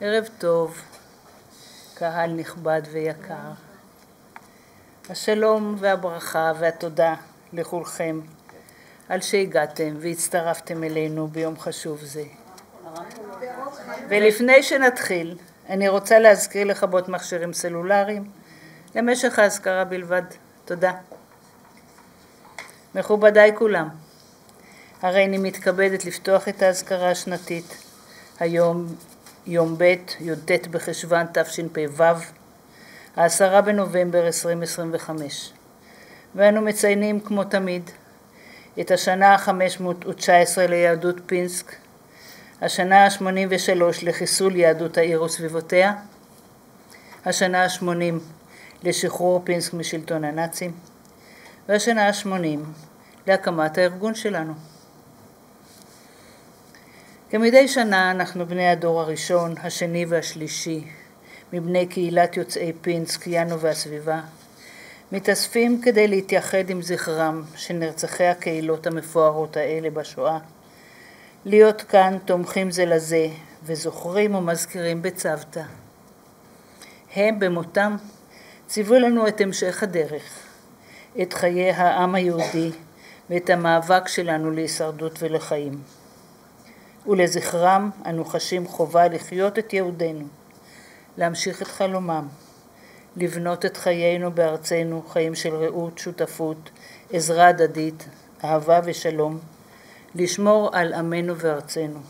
ערב טוב, קהל נכבד ויקר. השלום והברכה והתודה לכולכם על שהגעתם והצטרפתם אלינו ביום חשוב זה. ולפני שנתחיל, אני רוצה להזכיר לכבות מכשירים סלולריים למשך ההזכרה בלבד. תודה. מכובדיי כולם, הרי אני מתכבדת לפתוח את ההזכרה השנתית היום יום ב' י"ט בחשוון תשפ"ו, 10 בנובמבר 2025, ואנו מציינים כמו תמיד את השנה ה-519 ליהדות פינסק, השנה ה-83 לחיסול יהדות העיר וסביבותיה, השנה ה-80 לשחרור פינסק משלטון הנאצים, והשנה ה-80 להקמת הארגון שלנו. כמדי שנה אנחנו בני הדור הראשון, השני והשלישי, מבני קהילת יוצאי פינסק, יאנו והסביבה, מתאספים כדי להתייחד עם זכרם של נרצחי הקהילות המפוארות האלה בשואה, להיות כאן תומכים זה לזה וזוכרים ומזכירים בצוותא. הם במותם ציוו לנו את המשך הדרך, את חיי העם היהודי ואת המאבק שלנו להישרדות ולחיים. ולזכרם אנו חשים חובה לחיות את יהודנו, להמשיך את חלומם, לבנות את חיינו בארצנו, חיים של רעות, שותפות, עזרה הדדית, אהבה ושלום, לשמור על עמנו וארצנו.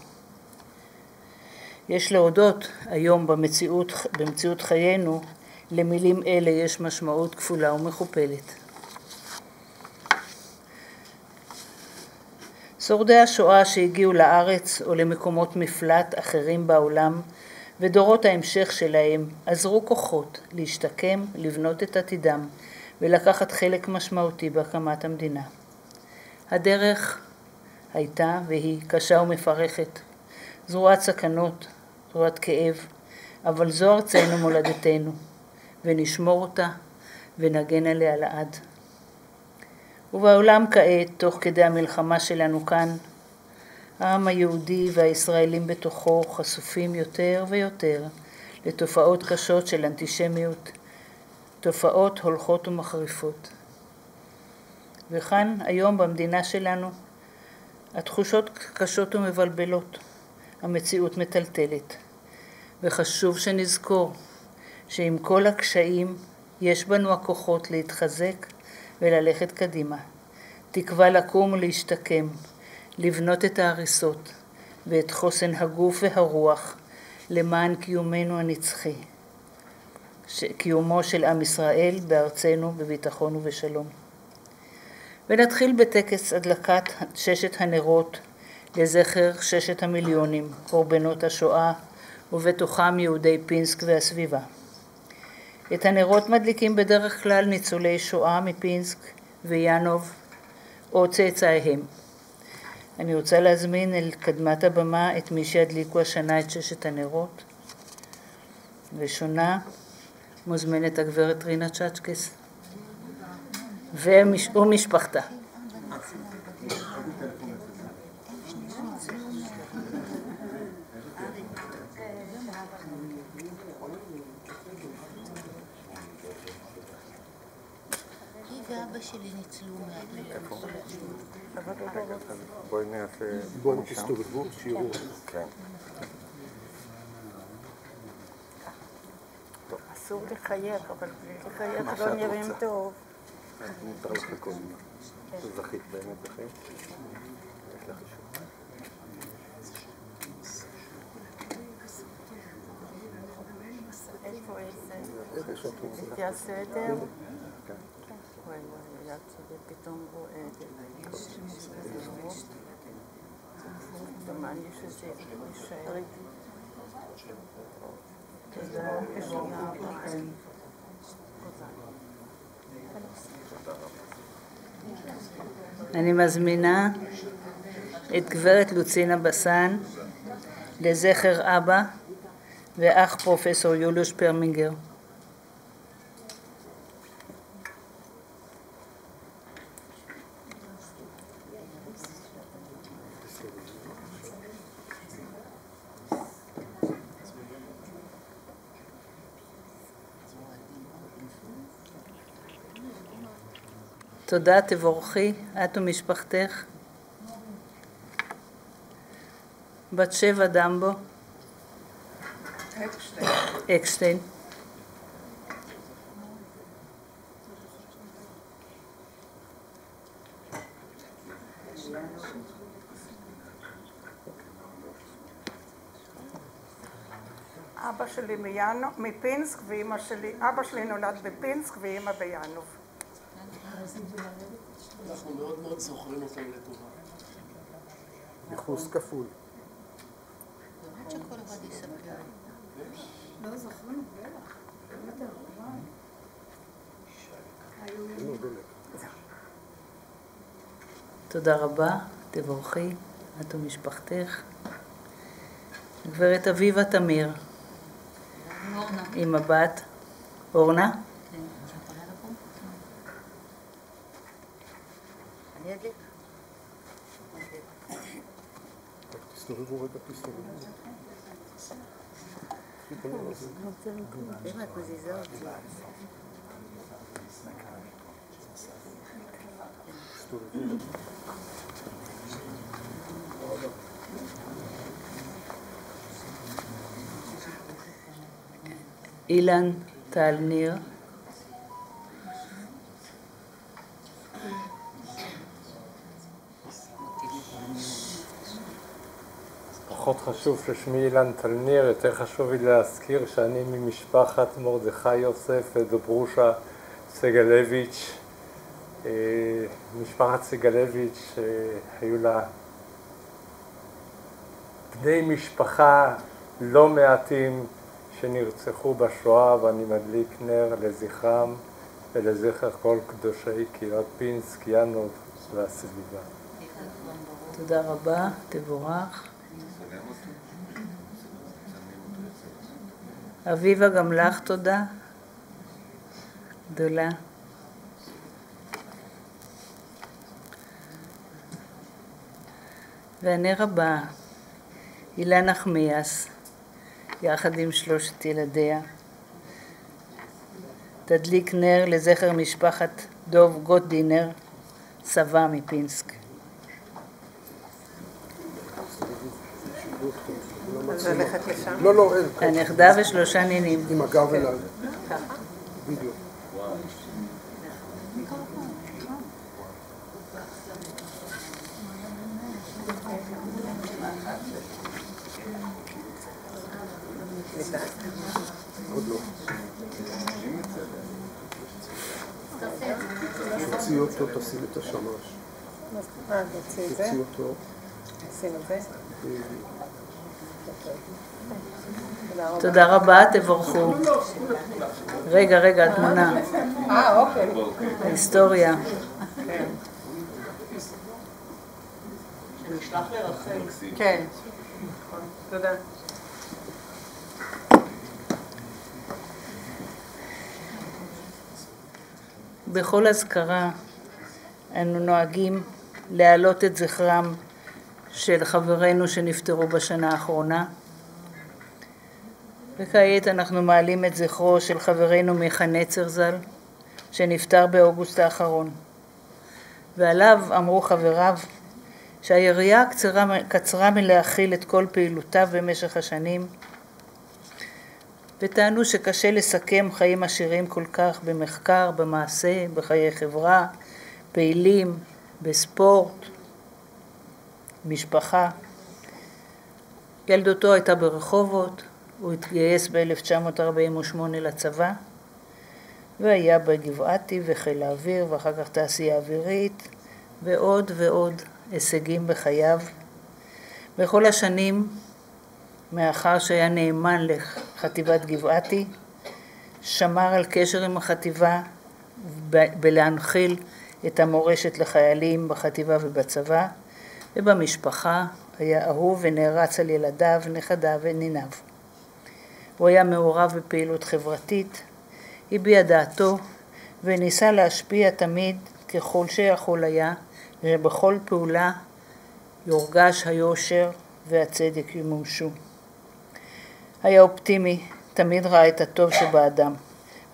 יש להודות היום במציאות חיינו, למילים אלה יש משמעות כפולה ומכופלת. שורדי השואה שהגיעו לארץ או למקומות מפלט אחרים בעולם ודורות ההמשך שלהם עזרו כוחות להשתקם, לבנות את עתידם ולקחת חלק משמעותי בהקמת המדינה. הדרך הייתה והיא קשה ומפרכת, זרועת סכנות, זרועת כאב, אבל זו ארצנו מולדתנו, ונשמור אותה ונגן עליה לעד. ובעולם כעת, תוך כדי המלחמה שלנו כאן, העם היהודי והישראלים בתוכו חשופים יותר ויותר לתופעות קשות של אנטישמיות, תופעות הולכות ומחריפות. וכאן היום במדינה שלנו התחושות קשות ומבלבלות, המציאות מטלטלת, וחשוב שנזכור שעם כל הקשיים יש בנו הכוחות להתחזק וללכת קדימה, תקווה לקום ולהשתקם, לבנות את ההריסות ואת חוסן הגוף והרוח למען קיומנו הנצחי, קיומו של עם ישראל בארצנו בביטחון ובשלום. ונתחיל בטקס הדלקת 6 הנרות לזכר 6 המיליונים קורבנות השואה ובתוכם יהודי פינסק והסביבה. את הנרות מדליקים בדרך כלל ניצולי שואה מפינסק ויאנוב או צאצאיהם. אני רוצה להזמין אל קדמת הבמה את מי שידליקו השנה את 6 הנרות. ראשונה מוזמנת הגברת רינה צ'צ'קס ומשפחתה. ואבא שלי ניצלו מהאיפה. בואו תסתובבו, שיראו. כן. אסור לחייך, אבל לחייך לא נראים טוב. מותר לך הכל. זכית באמת בחיים. יש לך אישור. איפה איזה? לפי הסדר? וואי, יד שלי פתאום רועדת. דומני שזה יישאר. אני מזמינה את גברת לוצינה בסן לזכר אבא ואח פרופסור יוליוש פרמינגר. תודה, תבורכי, את ומשפחתך. בת שבע דמבו. אקשטיין. אבא שלי מפינסק ואמא שלי, אבא שלי נולד בפינסק ואמא ביאנוב. אנחנו מאוד מאוד זוכרים אותם לטובה. ייחוס כפול. באמת שכל אחד יספר. לא זוכרים, בטח. תודה רבה, תבורכי, את ומשפחתך. גברת אביבה תמיר. אורנה. עם הבת. אורנה? כן, יכולה לבוא? אני אגיד. תסתובבו רגע, תסתובבו. אמא, את מזיזה אותי. תסתובבו. אילן טל ניר. פחות חשוב ששמי אילן תלניר, יותר חשוב לי להזכיר שאני ממשפחת מרדכי יוסף ודוברושה סגלביץ'. משפחת סגלביץ' היו לה בני משפחה לא מעטים שנרצחו בשואה, ואני מדליק נר לזכרם ולזכר כל קדושי קהילת פינסק, יאנוב והסביבה. תודה רבה, תבורך. אביבה, גם לך תודה. גדולה. והנר הבא, הילה נחמיאס, יחד עם 3 ילדיה. תדליק נר לזכר משפחת דוב גוטדינר, סבא מפינסק. אז הולכת לשם? לא, אין. הנכדה ו3 נינים. עם הגב אליי. בדיוק. עוד לא. תוציא אותו, תשים את השמש. תוציא את זה? תוציא אותו. שים את זה? תודה רבה, תבורכו. רגע, התמונה. אוקיי. ההיסטוריה. שנשלח לרחל. כן. תודה. בכל אזכרה אנו נוהגים להעלות את זכרם של חברינו שנפטרו בשנה האחרונה, וכעת אנחנו מעלים את זכרו של חברנו מיכה נצר ז"ל, שנפטר באוגוסט האחרון. ועליו אמרו חבריו שהיריעה קצרה מלהכיל את כל פעילותיו במשך השנים, וטענו שקשה לסכם חיים עשירים כל כך במחקר, במעשה, בחיי חברה, פעילים, בספורט, משפחה. ילדותו הייתה ברחובות, הוא התגייס ב-1948 לצבא, והיה בגבעתי וחיל האוויר, ואחר כך תעשייה אווירית, ועוד ועוד הישגים בחייו. בכל השנים, מאחר שהיה נאמן לחטיבת גבעתי, שמר על קשר עם החטיבה בלהנחיל את המורשת לחיילים בחטיבה ובצבא, ובמשפחה היה אהוב ונערץ על ילדיו, נכדיו וניניו. הוא היה מעורב בפעילות חברתית, הביע דעתו וניסה להשפיע תמיד ככל שיכול היה, ובכל פעולה יורגש היושר והצדק ימומשו. היה אופטימי, תמיד ראה את הטוב שבאדם.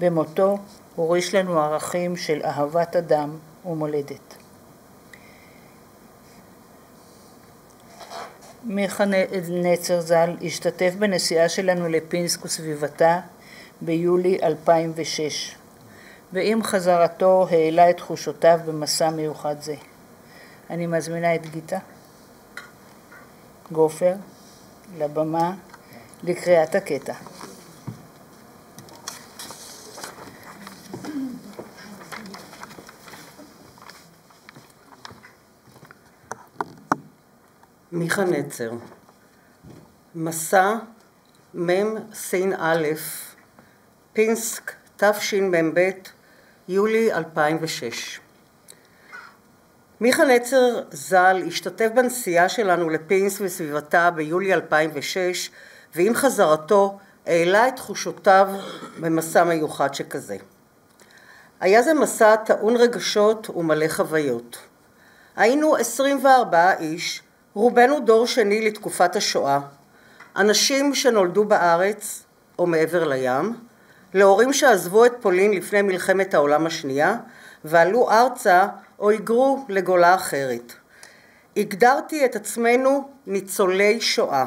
במותו הוריש לנו ערכים של אהבת אדם, ומולדת. מיכה נצר ז"ל השתתף בנסיעה שלנו לפינסק וסביבתה ביולי 2006, ועם חזרתו העלה את תחושותיו במסע מיוחד זה. אני מזמינה את גיטה גופר לבמה לקריאת הקטע. מיכה נצר, מסע מ' סין א', פינסק תשמ"ב, יולי 2006. מיכה נצר ז"ל השתתף בנסיעה שלנו לפינסק וסביבתה ביולי 2006, ועם חזרתו העלה את תחושותיו במסע מיוחד שכזה. היה זה מסע טעון רגשות ומלא חוויות. היינו 24 איש, רובנו דור שני לתקופת השואה, אנשים שנולדו בארץ או מעבר לים, להורים שעזבו את פולין לפני מלחמת העולם השנייה ועלו ארצה או היגרו לגולה אחרת. הגדרתי את עצמנו ניצולי שואה.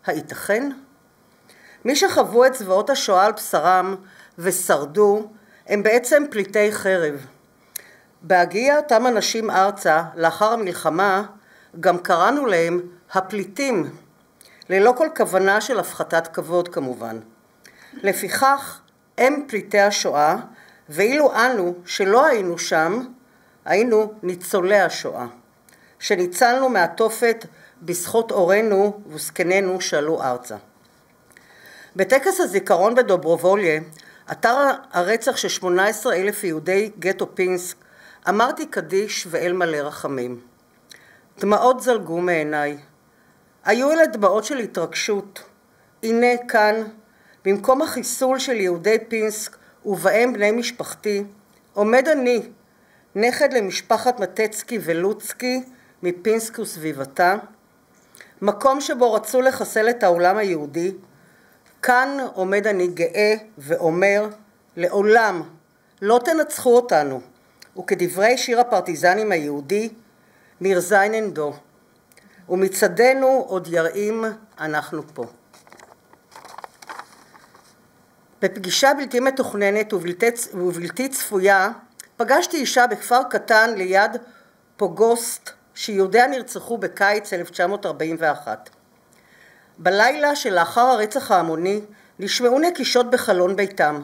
הייתכן? מי שחוו את זוועות השואה על בשרם ושרדו הם בעצם פליטי חרב. בהגיע אותם אנשים ארצה לאחר המלחמה גם קראנו להם הפליטים, ללא כל כוונה של הפחתת כבוד כמובן. לפיכך הם פליטי השואה, ואילו אנו שלא היינו שם, היינו ניצולי השואה, שניצלנו מהתופת בזכות הורינו וזקנינו שעלו ארצה. בטקס הזיכרון בדוברובוליה, אתר הרצח של 18,000 יהודי גטו פינסק, אמרתי קדיש ואל מלא רחמים. דמעות זלגו מעיניי. היו אלה דמעות של התרגשות. הנה כאן, במקום החיסול של יהודי פינסק ובהם בני משפחתי, עומד אני, נכד למשפחת מטצקי ולוצקי מפינסק וסביבתה, מקום שבו רצו לחסל את העולם היהודי. כאן עומד אני גאה ואומר, לעולם לא תנצחו אותנו, וכדברי שיר הפרטיזנים היהודי, מיר זיינען דו, ומצדנו עוד יראים אנחנו פה. בפגישה בלתי מתוכננת ובלתי צפויה, פגשתי אישה בכפר קטן ליד פוגוסט, שיהודיה נרצחו בקיץ 1941. בלילה שלאחר הרצח ההמוני, נשמעו נקישות בחלון ביתם.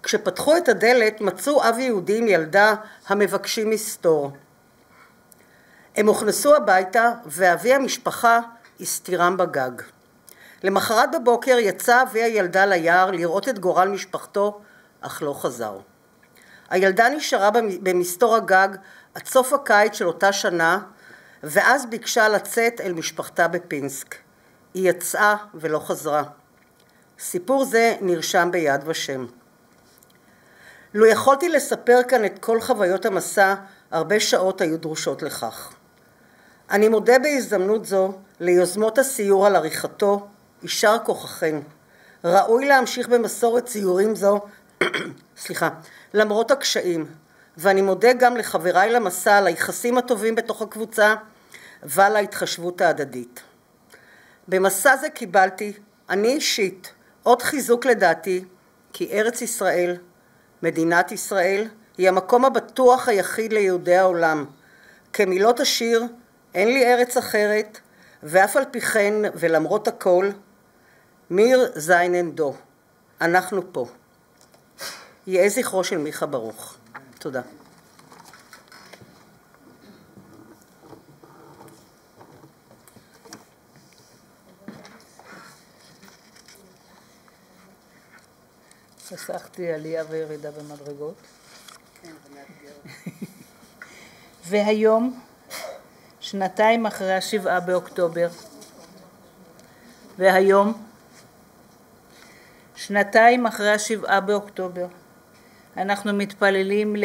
כשפתחו את הדלת, מצאו אב יהודי עם ילדה המבקשים מסתור. הם הוכנסו הביתה, ואבי המשפחה הסתירם בגג. למחרת בבוקר יצא אבי הילדה ליער לראות את גורל משפחתו, אך לא חזר. הילדה נשארה במסתור הגג עד סוף הקיץ של אותה שנה, ואז ביקשה לצאת אל משפחתה בפינסק. היא יצאה ולא חזרה. סיפור זה נרשם ביד ושם. לו יכולתי לספר כאן את כל חוויות המסע, הרבה שעות היו דרושות לכך. אני מודה בהזדמנות זו ליוזמות הסיור על עריכתו, יישר כוחכן. ראוי להמשיך במסורת ציורים זו, למרות הקשיים, ואני מודה גם לחבריי למסע על היחסים הטובים בתוך הקבוצה ועל ההתחשבות ההדדית. במסע זה קיבלתי, אני אישית, עוד חיזוק לדעתי, כי ארץ ישראל, מדינת ישראל, היא המקום הבטוח היחיד ליהודי העולם. כמילות השיר, אין לי ארץ אחרת, ואף על פי כן ולמרות הכל, מיר זיינען דו, אנחנו פה. יהא זכרו של מיכה ברוך. תודה. חסכתי עלייה וירידה במדרגות. כן, זה מאתגר. והיום, שנתיים אחרי 7 באוקטובר, שנתיים אחרי 7 באוקטובר, אנחנו מתפללים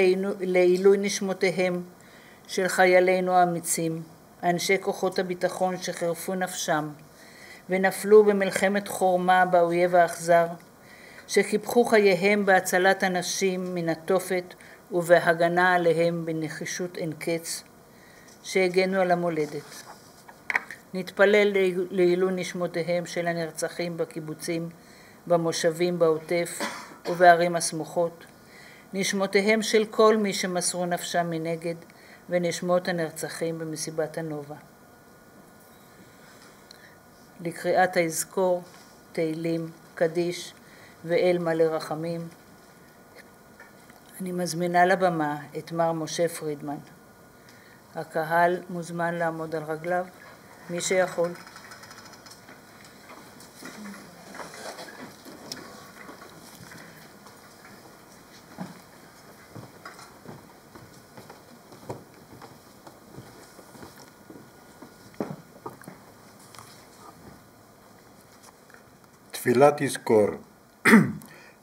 לעילוי נשמותיהם של חיילינו האמיצים, אנשי כוחות הביטחון שחירפו נפשם ונפלו במלחמת חורמה באויב האכזר, שקיפחו חייהם בהצלת אנשים מן התופת ובהגנה עליהם בנחישות אין קץ, שהגנו על המולדת. נתפלל לעילוי נשמותיהם של הנרצחים בקיבוצים, במושבים בעוטף ובערים הסמוכות, נשמותיהם של כל מי שמסרו נפשם מנגד, ונשמות הנרצחים במסיבת הנובה. לקריאת האזכור, תהילים, קדיש ואל מלא רחמים, אני מזמינה לבמה את מר משה פרידמן. הקהל מוזמן לעמוד על רגליו, מי שיכול. תפילת יזכור.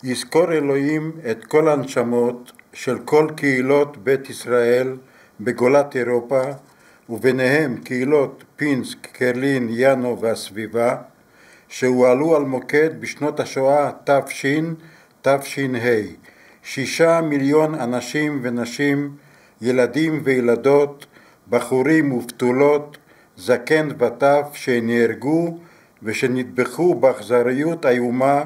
יזכור אלוהים את כל הנשמות של כל קהילות בית ישראל בגולת אירופה, וביניהם קהילות פינסק, קרלין, יאנו והסביבה, שהועלו על מוקד בשנות השואה תש"ה. 6 מיליון אנשים ונשים, ילדים וילדות, בחורים ובתולות, זקן וטף, שנהרגו ושנטבחו באכזריות איומה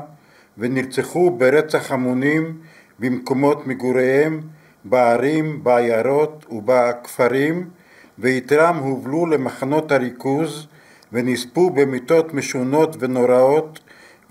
ונרצחו ברצח המונים במקומות מגוריהם, בערים, בעיירות ובכפרים, ויתרם הובלו למחנות הריכוז ונספו במיתות משונות ונוראות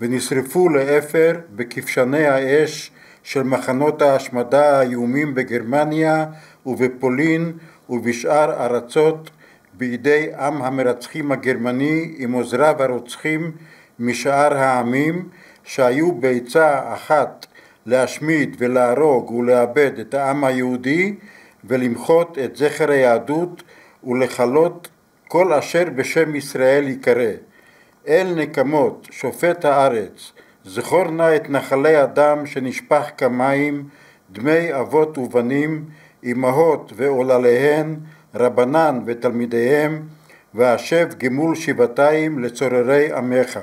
ונשרפו לאפר בכבשני האש של מחנות ההשמדה האיומים בגרמניה ובפולין ובשאר ארצות בידי עם המרצחים הגרמני עם עוזריו הרוצחים משאר העמים, שהיו בעצה אחת להשמיד ולהרוג ולאבד את העם היהודי ולמחות את זכר היהדות ולכלות כל אשר בשם ישראל יקרא. אל נקמות שופט הארץ, זכור נא את נחלי אדם שנשפך כמים, דמי אבות ובנים, אמהות ועולליהן, רבנן ותלמידיהם, והשב גמול שבעתיים לצוררי עמך.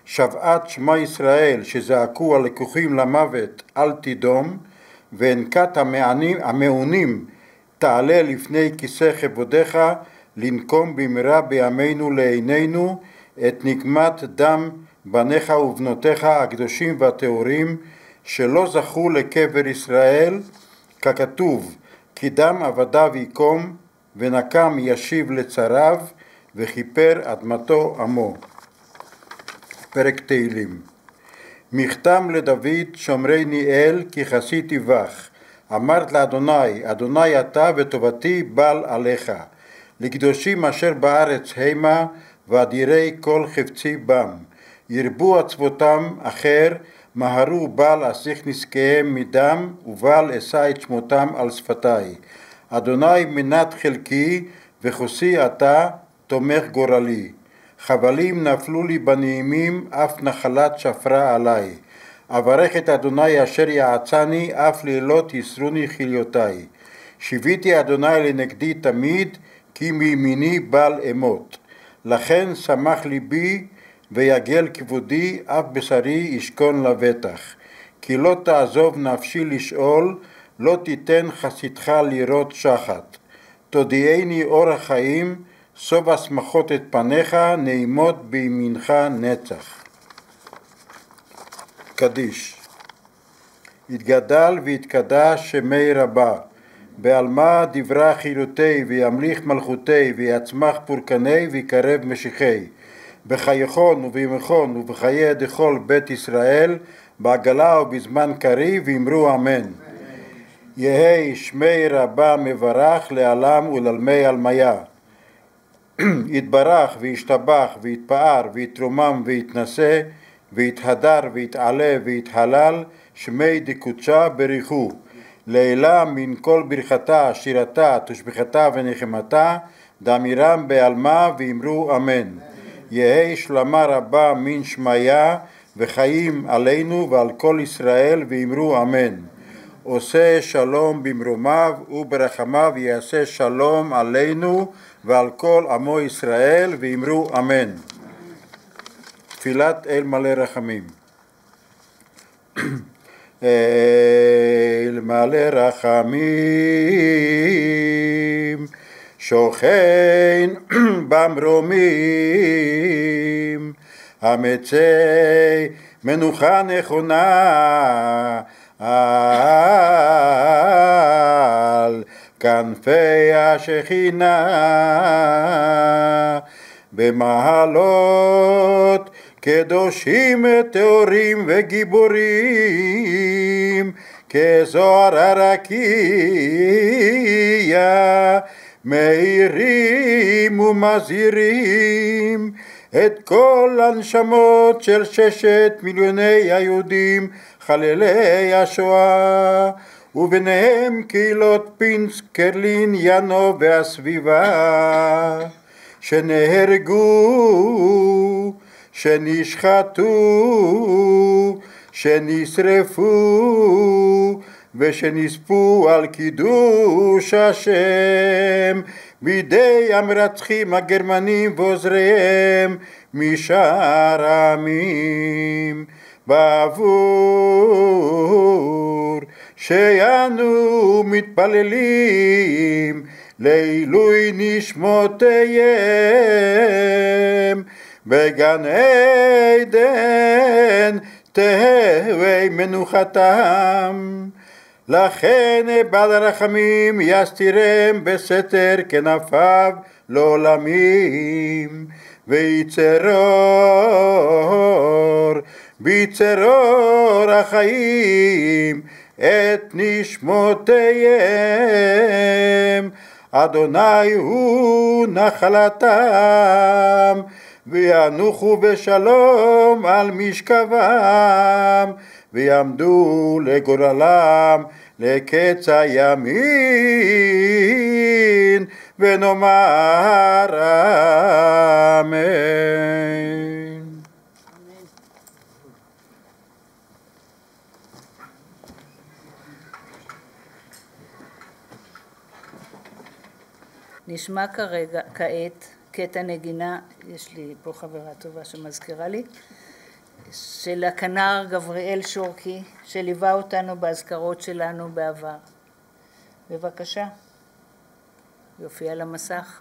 שבעת שמע ישראל שזעקו הלקוחים למוות אל תדום, והנקת המעונים תעלה לפני כיסא כבודך, לנקום במהרה בימינו לעינינו את נקמת דם בניך ובנותיך הקדושים והטהורים, שלא זכו לקבר ישראל, ככתוב, כי דם עבדיו יקום, ונקם ישיב לצריו, וכיפר אדמתו עמו. פרק תהילים. מכתם לדוד שומרני אל, כי חסיתי בך. אמרת לאדוני, אדוני אתה וטובתי בל עליך. לקדושים אשר בארץ המה, ואדירי כל חפצי בם. ירבו עצבותם אחר, מהרו בל אסיך נזקיהם מדם, ובל אשא את שמותם על שפתי. אדוני מנת חלקי, וחוסי אתה תומך גורלי. חבלים נפלו לי בנעימים, אף נחלת שפרה עלי. אברך את אדוני אשר יעצני, אף לילות יסרוני חיליותי. שיוויתי אדוני לנגדי תמיד, כי מימיני בל אמות. לכן שמח ליבי ויגל כבודי, אף בשרי ישכון לבטח. כי לא תעזוב נפשי לשאול, לא תיתן חסידך לראות שחת. תודיעני אור החיים, סוב השמחות את פניך, נעימות בימינך נצח. קדיש. יתגדל ויתקדש שמי רבה, בעלמה דברה חירותי וימליך מלכותי ויצמח פורקני ויקרב משיחי, בחייכון ובימכון ובחיי דכל בית ישראל, בעגלה ובזמן קרי, ואמרו אמן. יהי שמי רבה מברך לעלם ולעלמי עלמיה. יתברך וישתבח ויתפאר ויתרומם ויתנשא ויתהדר ויתעלה ויתהלל, שמי דקודשה בריחו. לעילה מן כל ברכתה, שירתה, תשבחתה ונחמתה, דאמירם בעלמה ואמרו אמן. יהי שלמה רבה מן שמיה, וחיים עלינו ועל כל ישראל ואמרו אמן. עושה שלום במרומיו וברחמיו יעשה שלום עלינו ועל כל עמו ישראל ואמרו אמן. תפילת אל מלא רחמים. אל מלא רחמים, שוכן במרומים, המצא מנוחה נכונה על כנפי השכינה, במעלות קדושים טהורים וגיבורים, כזוהר הרקיע מאירים ומזהירים את כל הנשמות של 6 מיליוני היהודים חללי השואה, וביניהם קהילות פינסק, קרלין, יאנו והסביבה, שנהרגו, שנשחטו, שנשרפו ושנספו על קידוש השם בידי המרצחים הגרמנים ועוזריהם משאר העמים, בעבור שאנו מתפללים לעילוי נשמותיהם בגן עדן תהווה מנוחתם. לכן בעל הרחמים יסתירם בסתר כנפיו לעולמים, ויצרור ביצרור החיים את נשמותיהם. אדוני הוא נחלתם, וינוחו בשלום על משכבם, ויעמדו לגורלם לקץ הימין, ונאמר אמן. נשמע כעת קטע נגינה, יש לי פה חברה טובה שמזכירה לי, של הכנר גבריאל שורקי, שליווה אותנו באזכרות שלנו בעבר. בבקשה, יופיע על המסך.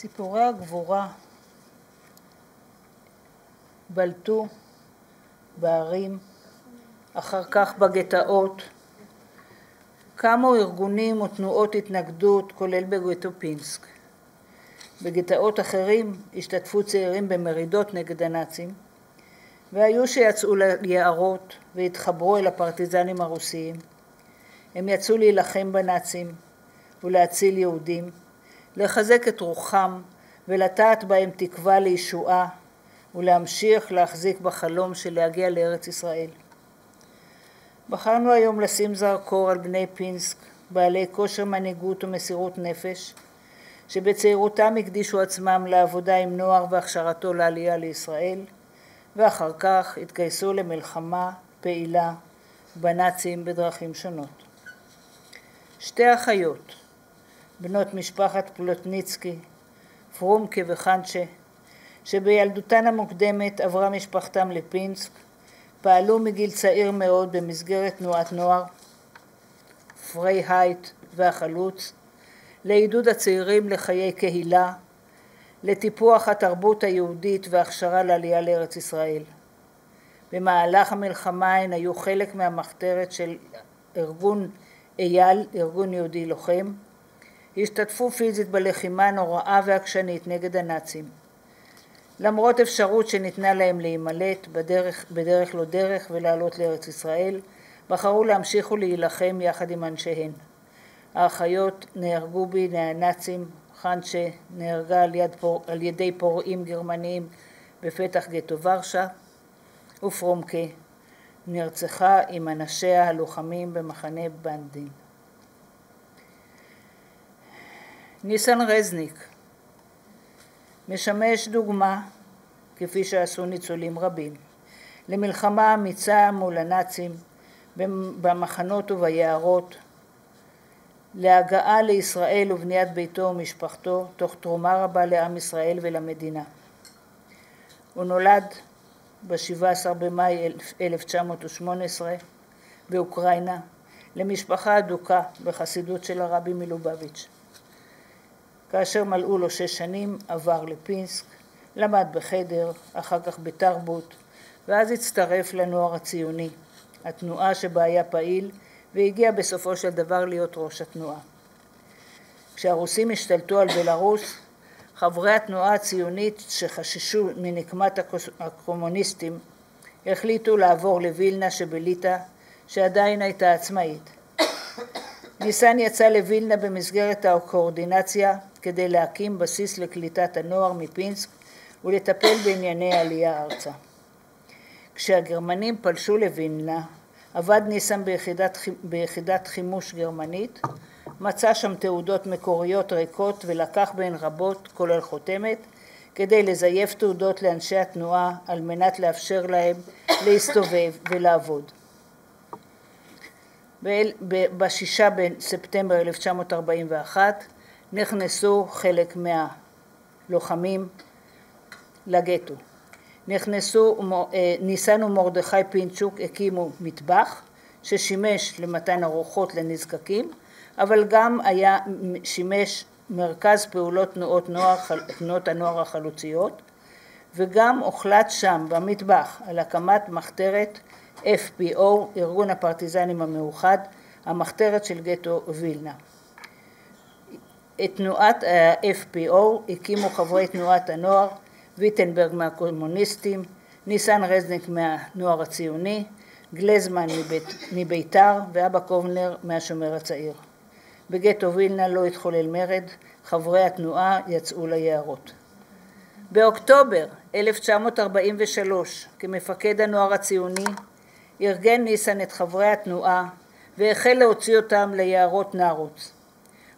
סיפורי הגבורה בלטו בערים, אחר כך בגטאות. קמו ארגונים ותנועות התנגדות, כולל בגטו פינסק. בגטאות אחרים השתתפו צעירים במרידות נגד הנאצים, והיו שיצאו ליערות והתחברו אל הפרטיזנים הרוסיים. הם יצאו להילחם בנאצים ולהציל יהודים, לחזק את רוחם ולטעת בהם תקווה לישועה ולהמשיך להחזיק בחלום של להגיע לארץ ישראל. בחרנו היום לשים זרקור על בני פינסק, בעלי כושר מנהיגות ומסירות נפש, שבצעירותם הקדישו עצמם לעבודה עם נוער והכשרתו לעלייה לישראל, ואחר כך התגייסו למלחמה פעילה בנאצים בדרכים שונות. שתי אחיות, בנות משפחת פלוטניצקי, פרומקה וחנצ'ה, שבילדותן המוקדמת עברה משפחתם לפינסק, פעלו מגיל צעיר מאוד במסגרת תנועת נוער, פרי הייט והחלוץ, לעידוד הצעירים לחיי קהילה, לטיפוח התרבות היהודית והכשרה לעלייה לארץ ישראל. במהלך המלחמה הן היו חלק מהמחתרת של ארגון אייל, ארגון יהודי לוחם, השתתפו פיזית בלחימה נוראה ועקשנית נגד הנאצים. למרות אפשרות שניתנה להם להימלט בדרך לא דרך ולעלות לארץ ישראל, בחרו להמשיך ולהילחם יחד עם אנשיהן. האחיות נהרגו בידי הנאצים, חנצ'ה נהרגה על ידי פורעים גרמניים בפתח גטו ורשה, ופרומקה נרצחה עם אנשיה הלוחמים במחנה בנדין. ניסן רזניק משמש דוגמה, כפי שעשו ניצולים רבים, למלחמה אמיצה מול הנאצים במחנות וביערות, להגעה לישראל ובניית ביתו ומשפחתו, תוך תרומה רבה לעם ישראל ולמדינה. הוא נולד ב-17 במאי 1918 באוקראינה, למשפחה אדוקה בחסידות של הרבי מלובביץ'. כאשר מלאו לו 6 שנים עבר לפינסק, למד בחדר, אחר כך בתרבות, ואז הצטרף לנוער הציוני, התנועה שבה היה פעיל, והגיע בסופו של דבר להיות ראש התנועה. כשהרוסים השתלטו על בלרוס, חברי התנועה הציונית שחששו מנקמת הקומוניסטים, החליטו לעבור לווילנה שבליטא, שעדיין הייתה עצמאית. ניסן יצא לווילנה במסגרת הקואורדינציה כדי להקים בסיס לקליטת הנוער מפינסק ולטפל בענייני העלייה ארצה. כשהגרמנים פלשו לווילנה, עבד ניסן ביחידת חימוש גרמנית, מצא שם תעודות מקוריות ריקות ולקח בהן רבות, כולל חותמת, כדי לזייף תעודות לאנשי התנועה על מנת לאפשר להם להסתובב ולעבוד. ב-6 בספטמבר 1941 נכנסו חלק מהלוחמים לגטו. ניסן ומרדכי פינצ'וק הקימו מטבח ששימש למתן ארוחות לנזקקים, אבל גם שימש מרכז פעולות תנועות הנוער החלוציות, וגם הוחלט שם במטבח על הקמת מחתרת FPO, ארגון הפרטיזנים המאוחד, המחתרת של גטו וילנה. את תנועת ה-FPO הקימו חברי תנועת הנוער, ויטנברג מהקומוניסטים, ניסן רזניק מהנוער הציוני, גלזמן מביתר ואבא קובנר מהשומר הצעיר. בגטו וילנה לא התחולל מרד, חברי התנועה יצאו ליערות. באוקטובר 1943, כמפקד הנוער הציוני, ארגן ניסן את חברי התנועה והחל להוציא אותם ליערות נרוץ.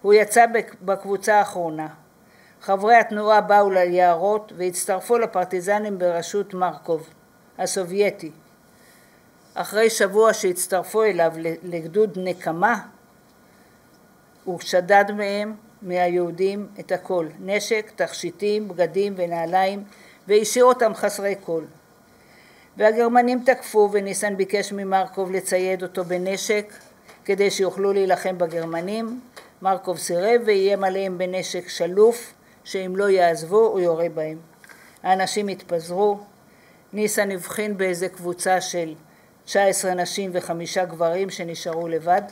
הוא יצא בקבוצה האחרונה. חברי התנועה באו ליערות והצטרפו לפרטיזנים בראשות מרקוב, הסובייטי. אחרי שבוע שהצטרפו אליו לגדוד נקמה, הוא שדד מהם, מהיהודים, את הכל, נשק, תכשיטים, בגדים ונעליים, והשאיר אותם חסרי כל. והגרמנים תקפו וניסן ביקש ממרקוב לצייד אותו בנשק כדי שיוכלו להילחם בגרמנים. מרקוב סירב ואיים עליהם בנשק שלוף שאם לא יעזבו הוא יורה בהם. האנשים התפזרו, ניסן הבחין באיזה קבוצה של 19 נשים ו5 גברים שנשארו לבד,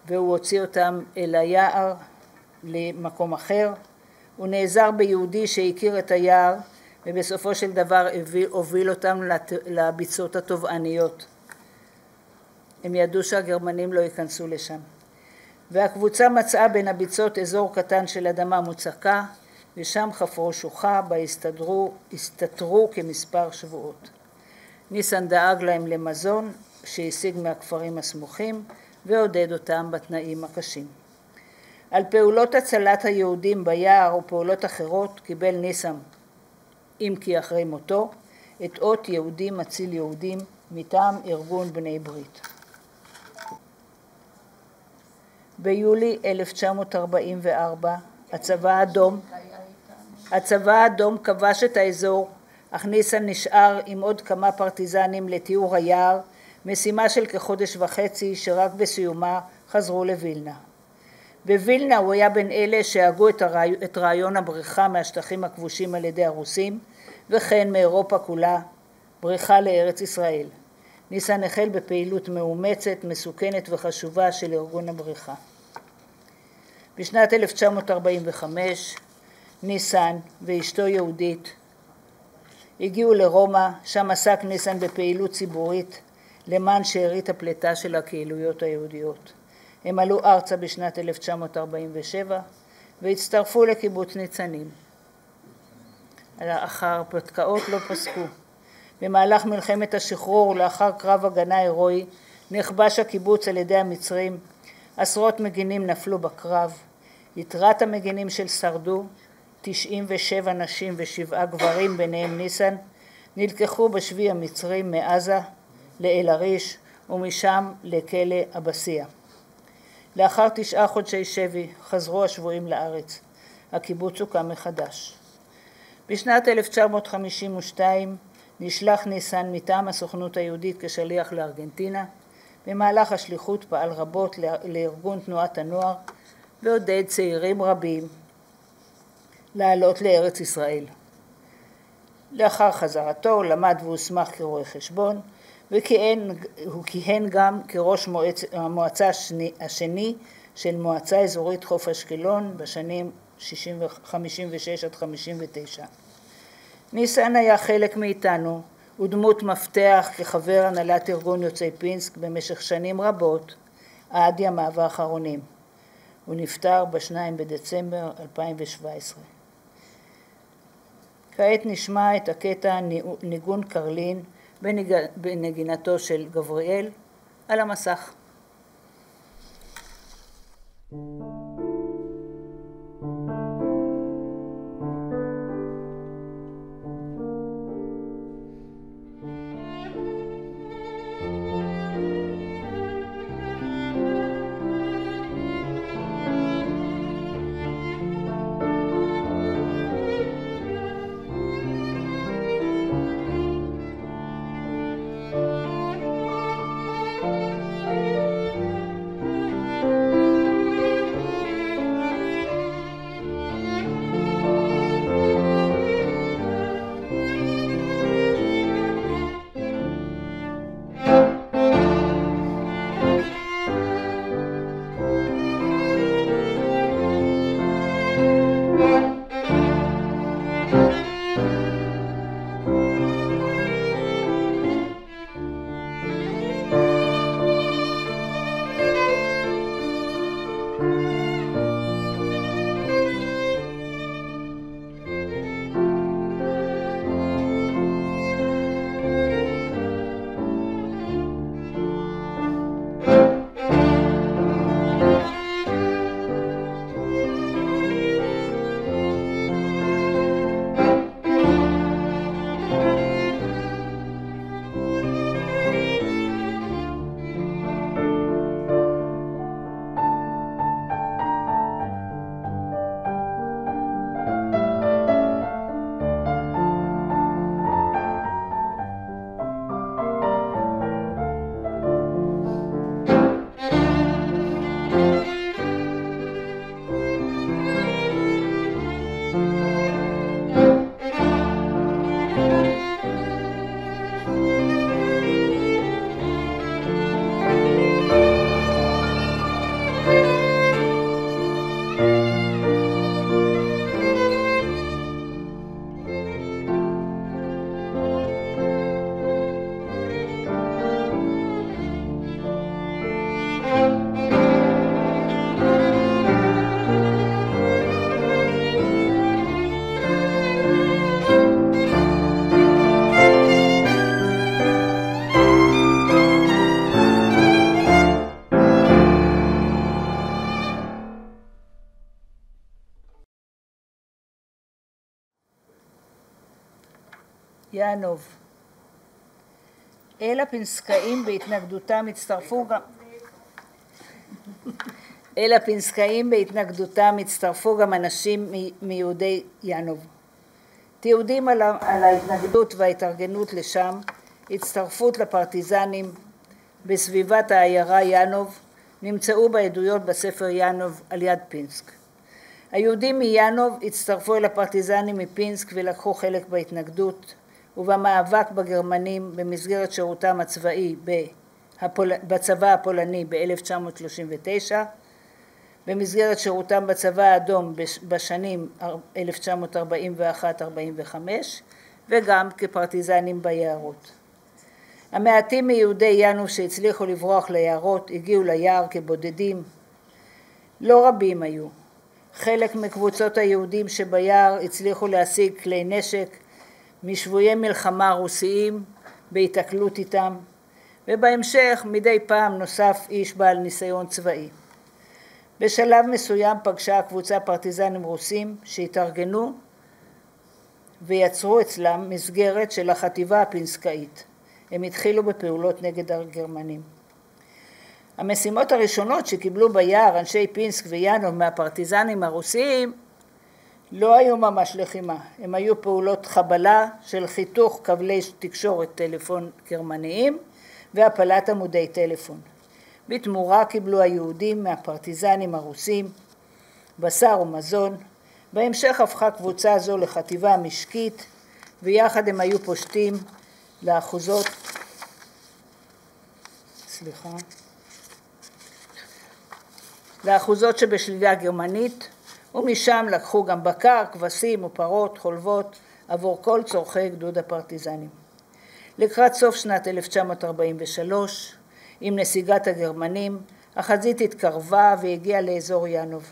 והוא הוציא אותם אל היער למקום אחר. הוא נעזר ביהודי שהכיר את היער, ובסופו של דבר הוביל אותם לביצות התובעניות. הם ידעו שהגרמנים לא ייכנסו לשם. והקבוצה מצאה בין הביצות אזור קטן של אדמה מוצקה, ושם חפרו שוחה בה הסתתרו כמספר שבועות. ניסן דאג להם למזון שהשיג מהכפרים הסמוכים, ועודד אותם בתנאים הקשים. על פעולות הצלת היהודים ביער ופעולות אחרות קיבל ניסן, אם כי אחרי מותו, את אות יהודי מציל יהודים מטעם ארגון בני ברית. ביולי 1944 הצבא האדום כבש את האזור, אך ניסן נשאר עם עוד כמה פרטיזנים לתיאור היער, משימה של כחודש וחצי שרק בסיומה חזרו לווילנה. בווילנה הוא היה בין אלה שהגו את רעיון הבריחה מהשטחים הכבושים על ידי הרוסים, וכן מאירופה כולה, בריחה לארץ ישראל. ניסן החל בפעילות מאומצת, מסוכנת וחשובה של ארגון הבריחה. בשנת 1945 ניסן ואשתו יהודית הגיעו לרומא, שם עסק ניסן בפעילות ציבורית למען שארית הפליטה של הקהילויות היהודיות. הם עלו ארצה בשנת 1947 והצטרפו לקיבוץ ניצנים. אחר הרפתקאות לא פסקו. במהלך מלחמת השחרור ולאחר קרב הגנה הירואי נכבש הקיבוץ על ידי המצרים. עשרות מגינים נפלו בקרב. יתרת המגינים של שרדו, 97 נשים ו7 גברים ביניהם ניסן, נלקחו בשבי המצרים מעזה לאל עריש ומשם לכלא אבסיה. לאחר 9 חודשי שבי חזרו השבויים לארץ. הקיבוץ הוקם מחדש. בשנת 1952 נשלח ניסן מטעם הסוכנות היהודית כשליח לארגנטינה. במהלך השליחות פעל רבות לארגון תנועת הנוער ועודד צעירים רבים לעלות לארץ ישראל. לאחר חזרתו למד והוסמך כרואה חשבון, והוא כיהן גם כראש המועצה השני של מועצה אזורית חוף אשקלון בשנים 56 עד 59. ניסן היה חלק מאיתנו ודמות מפתח כחבר הנהלת ארגון יוצאי פינסק במשך שנים רבות עד ימיו האחרונים. הוא נפטר ב2 בדצמבר 2017. כעת נשמע את הקטע ניגון קרלין בנגינתו של גבריאל על המסך. יענוב. אל הפנסקאים בהתנגדותם הצטרפו גם אנשים מיהודי יענוב. תיעודים על ההתנגדות וההתארגנות לשם, הצטרפות לפרטיזנים בסביבת העיירה יענוב, נמצאו בעדויות בספר יענוב על יד פינסק. היהודים מיענוב הצטרפו אל הפרטיזנים מפינסק ולקחו חלק בהתנגדות ובמאבק בגרמנים במסגרת שירותם הצבאי בצבא הפולני ב-1939, במסגרת שירותם בצבא האדום בשנים 1941-45 וגם כפרטיזנים ביערות. המעטים מיהודי יענוב שהצליחו לברוח ליערות הגיעו ליער כבודדים. לא רבים היו. חלק מקבוצות היהודים שביער הצליחו להשיג כלי נשק משבויי מלחמה רוסיים בהתקלות איתם, ובהמשך מדי פעם נוסף איש בעל ניסיון צבאי. בשלב מסוים פגשה הקבוצה פרטיזנים רוסים שהתארגנו ויצרו אצלם מסגרת של החטיבה הפינסקאית. הם התחילו בפעולות נגד הגרמנים. המשימות הראשונות שקיבלו ביער אנשי פינסק ויענוב מהפרטיזנים הרוסיים לא היו ממש לחימה. הם היו פעולות חבלה של חיתוך כבלי תקשורת טלפון גרמניים והפלת עמודי טלפון. בתמורה קיבלו היהודים מהפרטיזנים הרוסים בשר ומזון. בהמשך הפכה קבוצה זו לחטיבה משקית, ויחד הם היו פושטים לאחוזות שבשלילה גרמנית, ומשם לקחו גם בקר, כבשים ופרות, חולבות, עבור כל צורכי גדוד הפרטיזנים. לקראת סוף שנת 1943, עם נסיגת הגרמנים, החזית התקרבה והגיעה לאזור יענוב.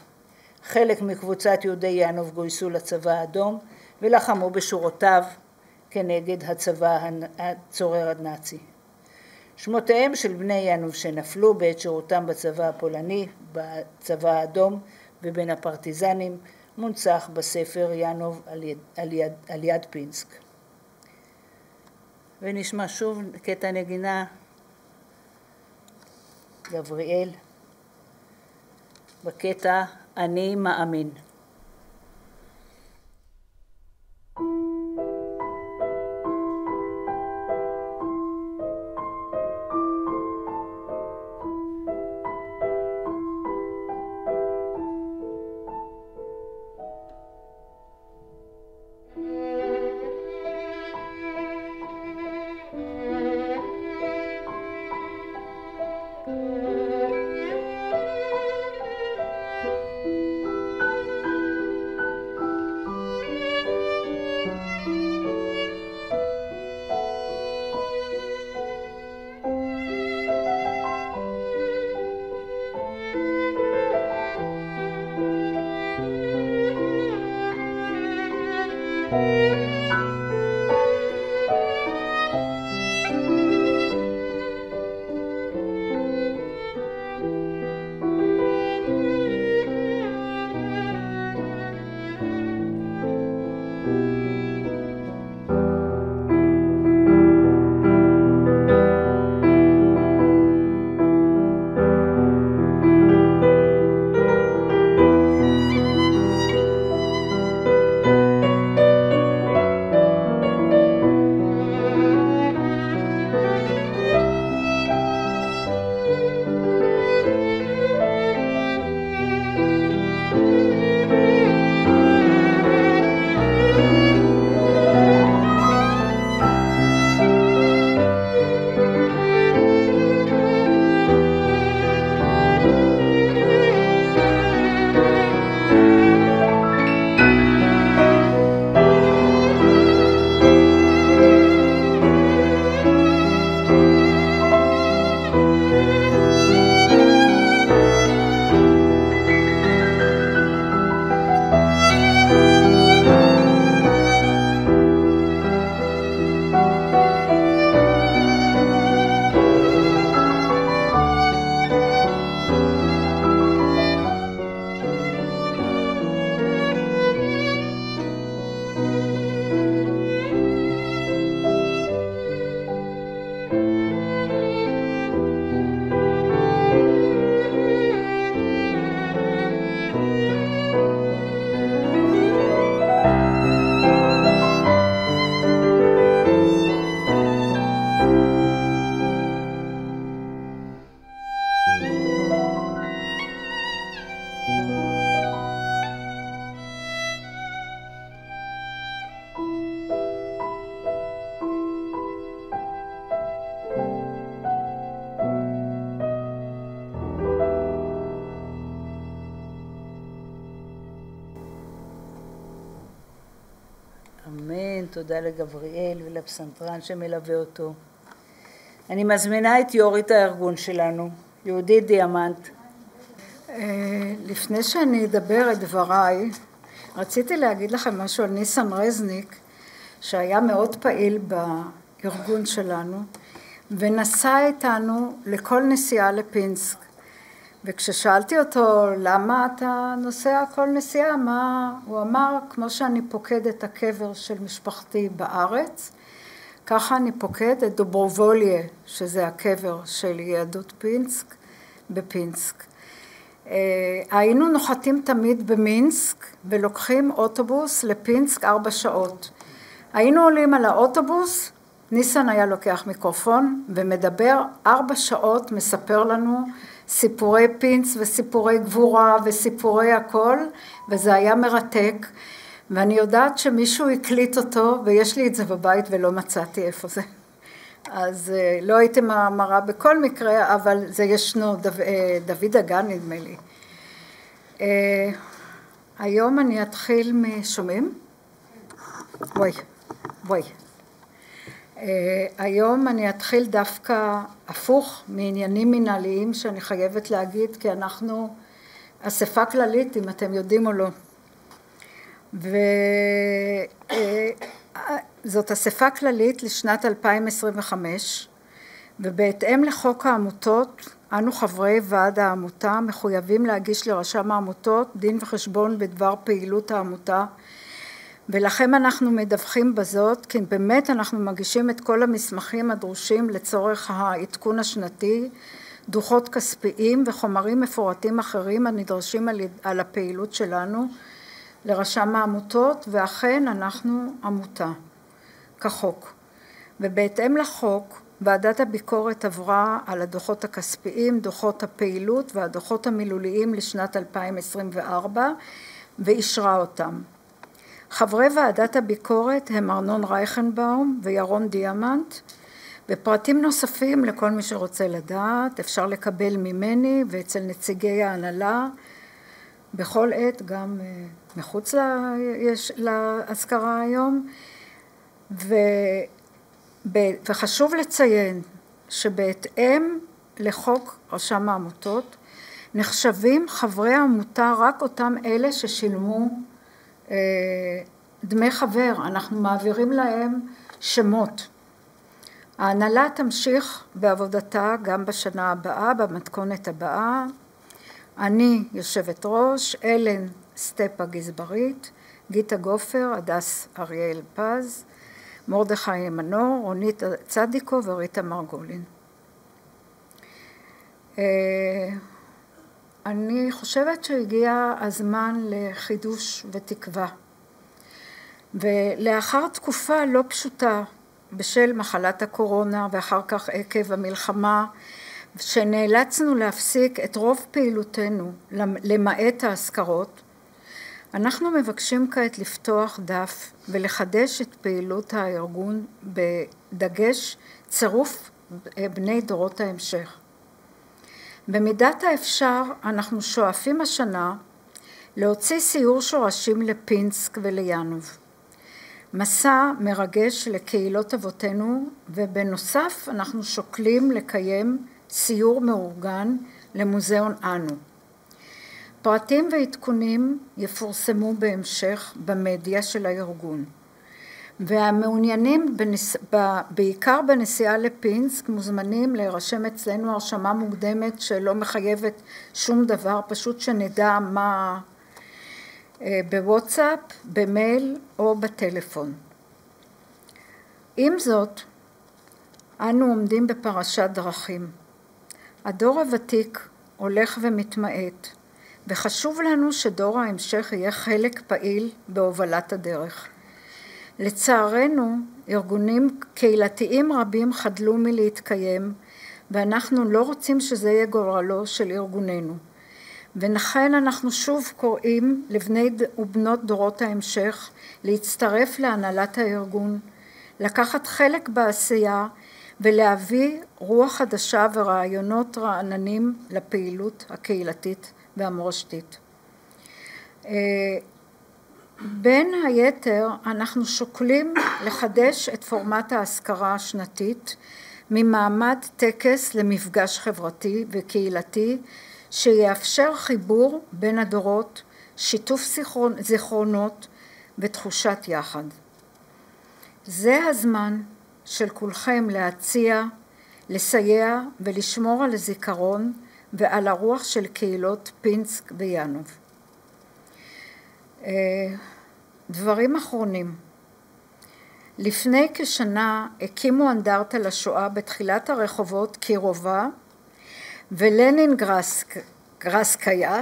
חלק מקבוצת יהודי יענוב גויסו לצבא האדום ולחמו בשורותיו כנגד הצבא הצורר הנאצי. שמותיהם של בני יענוב שנפלו בעת שירותם בצבא הפולני, בצבא האדום ובין הפרטיזנים מונצח בספר יענוב על יד פינסק. ונשמע שוב קטע נגינה גבריאל בקטע אני מאמין. אמן, תודה לגבריאל ולפסנתרן שמלווה אותו. אני מזמינה את יורית הארגון שלנו, יהודית דיאמנט. לפני שאני אדבר את דבריי, רציתי להגיד לכם משהו על ניסן רזניק, שהיה מאוד פעיל בארגון שלנו, ונסע איתנו לכל נסיעה לפינסק. וכששאלתי אותו למה אתה נוסע כל נסיעה, הוא אמר, כמו שאני פוקד את הקבר של משפחתי בארץ, ככה אני פוקד את דוברובוליה, שזה הקבר של יהדות פינסק, בפינסק. היינו נוחתים תמיד במינסק ולוקחים אוטובוס לפינסק 4 שעות. היינו עולים על האוטובוס, ניסן היה לוקח מיקרופון ומדבר 4 שעות, מספר לנו סיפורי פינס וסיפורי גבורה וסיפורי הכל, וזה היה מרתק. ואני יודעת שמישהו הקליט אותו, ויש לי את זה בבית ולא מצאתי איפה זה. אז לא הייתי מראה בכל מקרה, אבל זה ישנו, דוד אגן נדמה לי. היום אני אתחיל משומעים? בואי. היום אני אתחיל דווקא הפוך מעניינים מנהליים שאני חייבת להגיד, כי אנחנו אספה כללית, אם אתם יודעים או לא. וזאת אספה כללית לשנת 2025, ובהתאם לחוק העמותות, אנו חברי ועד העמותה מחויבים להגיש לרשם העמותות דין וחשבון בדבר פעילות העמותה, ולכם אנחנו מדווחים בזאת, כי באמת אנחנו מגישים את כל המסמכים הדרושים לצורך העדכון השנתי, דוחות כספיים וחומרים מפורטים אחרים הנדרשים על הפעילות שלנו לרשם העמותות, ואכן אנחנו עמותה כחוק. ובהתאם לחוק, ועדת הביקורת עברה על הדוחות הכספיים, דוחות הפעילות והדוחות המילוליים לשנת 2024, ואישרה אותם. חברי ועדת הביקורת הם ארנון רייכנבאום וירון דיאמנט, ופרטים נוספים לכל מי שרוצה לדעת, אפשר לקבל ממני ואצל נציגי ההנהלה, בכל עת, גם מחוץ להזכרה היום, וחשוב לציין שבהתאם לחוק רשם העמותות, נחשבים חברי העמותה רק אותם אלה ששילמו דמי חבר, אנחנו מעבירים להם שמות. ההנהלה תמשיך בעבודתה גם בשנה הבאה, במתכונת הבאה. אני יושבת ראש, אלן סטפה גזברית, גיטה גופר, הדס אריאל פז, מרדכי מנור, רונית צדיקו וריטה מרגולין. אני חושבת שהגיע הזמן לחידוש ותקווה. ולאחר תקופה לא פשוטה בשל מחלת הקורונה ואחר כך עקב המלחמה, שנאלצנו להפסיק את רוב פעילותנו למעט האזכרות, אנחנו מבקשים כעת לפתוח דף ולחדש את פעילות הארגון בדגש צירוף בני דורות ההמשך. במידת האפשר אנחנו שואפים השנה להוציא סיור שורשים לפינסק וליאנוב. מסע מרגש לקהילות אבותינו, ובנוסף אנחנו שוקלים לקיים סיור מאורגן למוזיאון אנו. פרטים ועדכונים יפורסמו בהמשך במדיה של הארגון. והמעוניינים בעיקר בנסיעה לפינסק מוזמנים להירשם אצלנו הרשמה מוקדמת שלא מחייבת שום דבר, פשוט שנדע מה בוואטסאפ, במייל או בטלפון. עם זאת, אנו עומדים בפרשת דרכים. הדור הוותיק הולך ומתמעט, וחשוב לנו שדור ההמשך יהיה חלק פעיל בהובלת הדרך. לצערנו, ארגונים קהילתיים רבים חדלו מלהתקיים, ואנחנו לא רוצים שזה יהיה גורלו של ארגוננו. ולכן אנחנו שוב קוראים לבני ובנות דורות ההמשך להצטרף להנהלת הארגון, לקחת חלק בעשייה ולהביא רוח חדשה ורעיונות רעננים לפעילות הקהילתית והמורשתית. בין היתר אנחנו שוקלים לחדש את פורמט ההזכרה השנתית ממעמד טקס למפגש חברתי וקהילתי שיאפשר חיבור בין הדורות, שיתוף זיכרונות ותחושת יחד. זה הזמן של כולכם להציע, לסייע ולשמור על הזיכרון ועל הרוח של קהילות פינסק ויאנוב. דברים אחרונים. לפני כשנה הקימו אנדרטה לשואה בתחילת הרחובות קירובה ולנינגרדסקיה,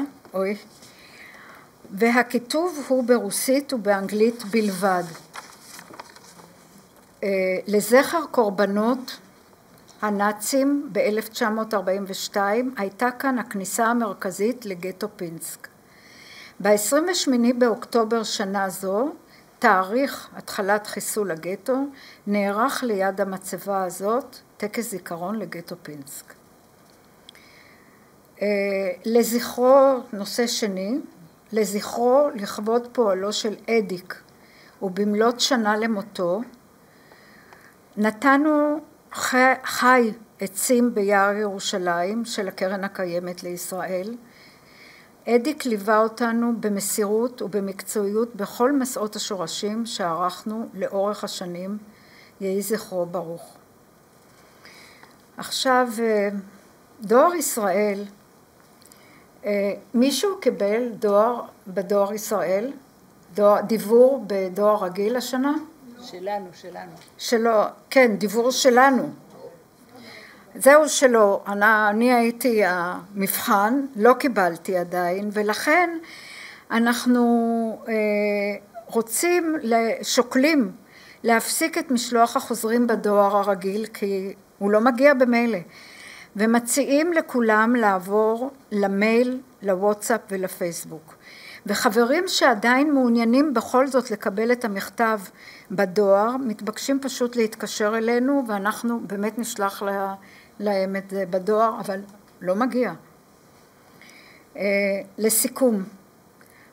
והכיתוב הוא ברוסית ובאנגלית בלבד. לזכר קורבנות הנאצים ב-1942 הייתה כאן הכניסה המרכזית לגטו פינסק. ב-28 באוקטובר שנה זו, תאריך התחלת חיסול הגטו, נערך ליד המצבה הזאת טקס זיכרון לגטו פינסק. לזכרו, נושא שני, לזכרו לכבוד פועלו של אדיק ובמלאת שנה למותו, נתנו חי עצים ביער ירושלים של הקרן הקיימת לישראל. אדיק ליווה אותנו במסירות ובמקצועיות בכל מסעות השורשים שערכנו לאורך השנים, יהי זכרו ברוך. עכשיו, דואר ישראל, מישהו קיבל דואר בדואר ישראל, דיוור בדואר רגיל השנה? שלו, כן, דיוור שלנו. זהו שלו, אני הייתי המבחן, לא קיבלתי עדיין, ולכן אנחנו שוקלים להפסיק את משלוח החוזרים בדואר הרגיל, כי הוא לא מגיע במילא, ומציעים לכולם לעבור למייל, לוואטסאפ ולפייסבוק. וחברים שעדיין מעוניינים בכל זאת לקבל את המכתב בדואר, מתבקשים פשוט להתקשר אלינו, ואנחנו באמת נשלח להם את זה בדואר, אבל לא מגיע. לסיכום,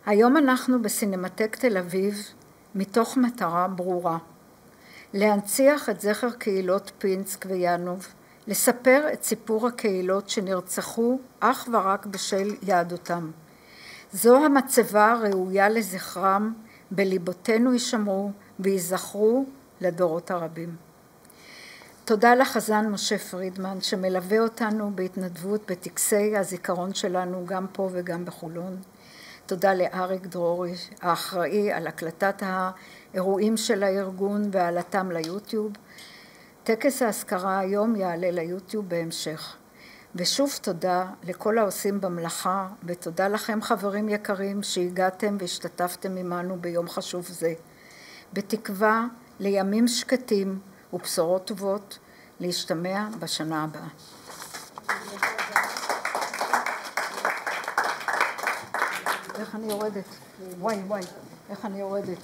היום אנחנו בסינמטק תל אביב מתוך מטרה ברורה, להנציח את זכר קהילות פינסק ויאנוב, לספר את סיפור הקהילות שנרצחו אך ורק בשל יהדותם. זו המצבה הראויה לזכרם, בליבותינו יישמרו ויזכרו לדורות הרבים. תודה לחזן משה פרידמן שמלווה אותנו בהתנדבות בטקסי הזיכרון שלנו גם פה וגם בחולון. תודה לאריק דרורי האחראי על הקלטת האירועים של הארגון והעלתם ליוטיוב. טקס ההזכרה היום יעלה ליוטיוב בהמשך. ושוב תודה לכל העושים במלאכה, ותודה לכם חברים יקרים שהגעתם והשתתפתם עמנו ביום חשוב זה. בתקווה לימים שקטים ובשורות טובות, להשתמע בשנה הבאה. איך אני יורדת? וואי, איך אני יורדת?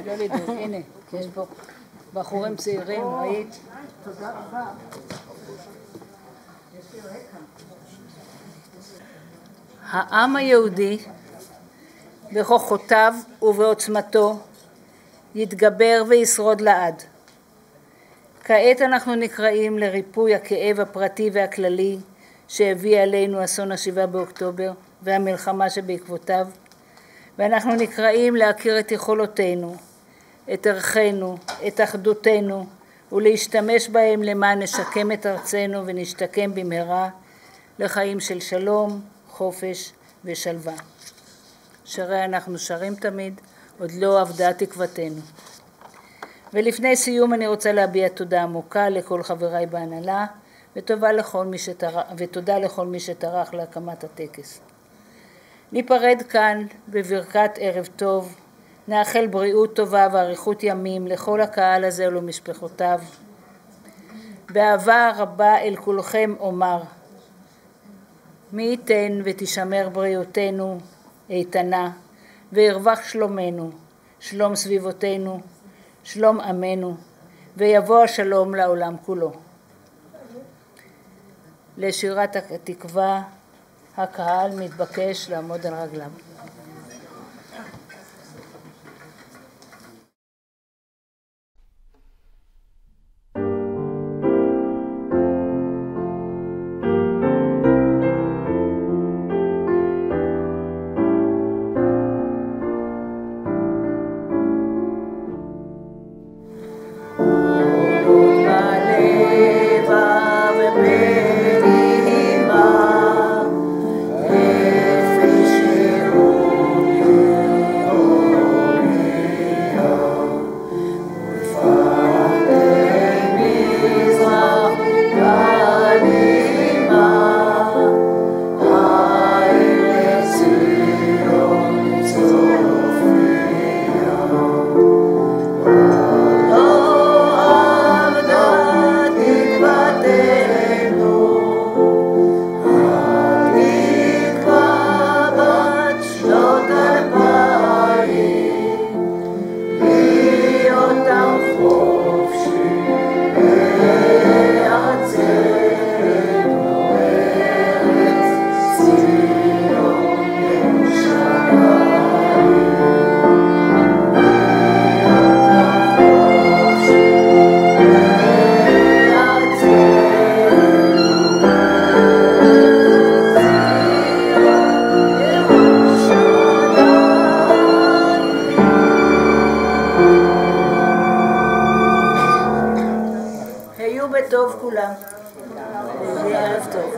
לא לדאוג, הנה, יש פה בחורים צעירים, ראית? תודה רבה. העם היהודי בכוחותיו ובעוצמתו יתגבר וישרוד לעד. כעת אנחנו נקראים לריפוי הכאב הפרטי והכללי שהביא עלינו אסון ה7 באוקטובר והמלחמה שבעקבותיו, ואנחנו נקראים להכיר את יכולותינו, את ערכינו, את אחדותנו, ולהשתמש בהם למען נשקם את ארצנו ונשתקם במהרה לחיים של שלום, חופש ושלווה. שרי אנחנו שרים תמיד, עוד לא אבדה תקוותנו. ולפני סיום אני רוצה להביע תודה עמוקה לכל חבריי בהנהלה, ותודה לכל מי שטרח להקמת הטקס. ניפרד כאן בברכת ערב טוב, נאחל בריאות טובה ואריכות ימים לכל הקהל הזה ולמשפחותיו. באהבה רבה אל כולכם אומר, מי ייתן ותשמר בריאותנו איתנה, וירווח שלומנו, שלום סביבותינו, שלום עמנו, ויבוא השלום לעולם כולו. לשירת התקווה, הקהל מתבקש לעמוד על רגליו. כולם. ערב טוב.